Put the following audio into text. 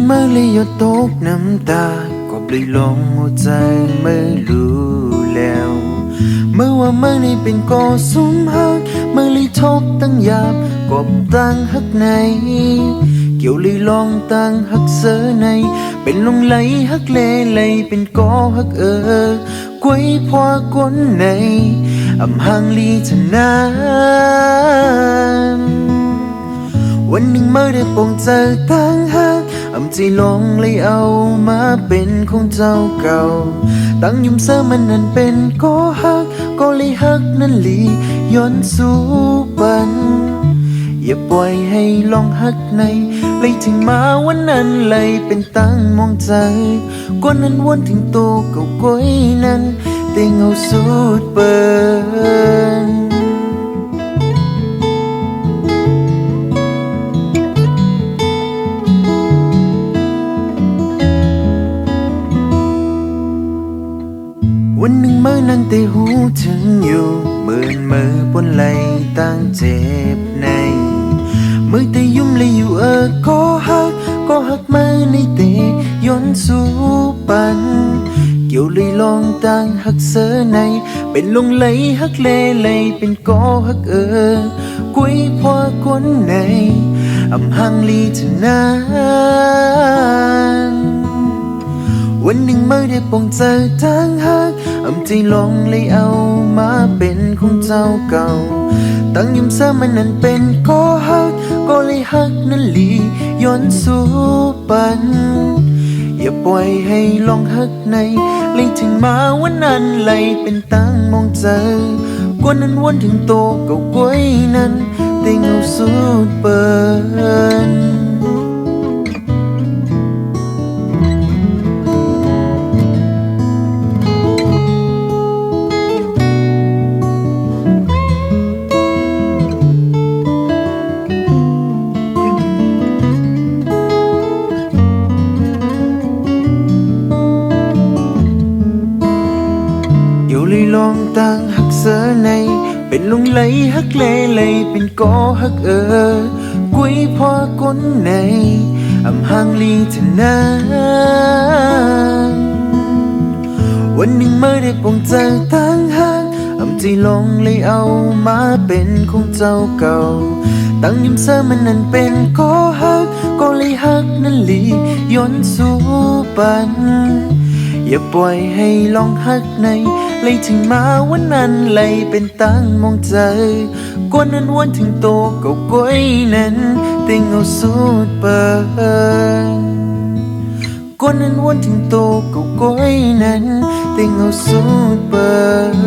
มื่อเลยหยดตกน้ำตาก็ปลิลงหัวใจไม่รู้แล้วเมื่อว่าเมื่อนี้เป็นก็สุมหักเมื่อเลยทบตั้งหยาบกบตั้งหักในเกี่ยวเลยลองตั้งหักเสือในเป็นลงไหลหักเลไหลเป็นก็หักกวยพอกวนในอำหังลีชนะวันหนึ่งเมื่อได้ปงเจอตั้งหักใจลงเลยเอามาเป็นของเจ้าเก่าตั้งยุ่มเสือมันนั่นเป็นก็หักก็เลยหักนั่นลีย้อนสู่ปันอย่าปล่อยให้ลองหักในเลยถึงมาวันนั้นเลยเป็นตั้งมองใจกว่านั้นวนถึงโตเก่าก้อยนั้นเต็งเอาสุดเปินวันหนึ่งเมื่อนั้นแต่หูถึงอยู่เหมือนมือบนไหลตั้งเจ็บในมือแต่ยุ่มเลยอยู่ก็หักมือในเตะย้อนสู่ปันเกี่ยวเลยลองตั้งหักเสือในเป็นลงไหลหักเลไหลเป็นก็หักกวยพอกวนในอำหังลีชนะวันหนึ่งเมื่อได้ปงเจอตั้งหักใจลงเลยเอามาเป็นของเจ้าเก่าตั้งยิ้มเสือมันนั่นเป็นก็หักก็เลยหักนั่นลีย้อนสู่ปันอย่าปล่อยให้ลองหักในเลยถึงมาวันนั้นเลยเป็นตั้งมองเจอกว่านั้นวนถึงโตเก่าก้อยนั้นเต็งเอาสุดเปินเลยลองตั้งหักเสือในเป็นลงไหลหักเลไหลเป็นก็หักกวยพอกวนในอำหังลีชนะวันหนึ่งเมื่อได้ปงเจอตั้งหักใจลงเลยเอามาเป็นของเจ้าเก่าตั้งยิ้มเสือมันนั่นเป็นก็หักก็เลยหักนั่นลีย้อนสู่ปันอย่าปล่อยให้ลองหักในเลยถึงมาวันนั้นเลยเป็นตั้งมองใจกว่านั้นวนถึงโตเก่าก้อยนั้นเต็งเอาสุดเปินกว่านั้นวนถึงโตเก่าก้อยนั้นเต็งเอาสุดเปิน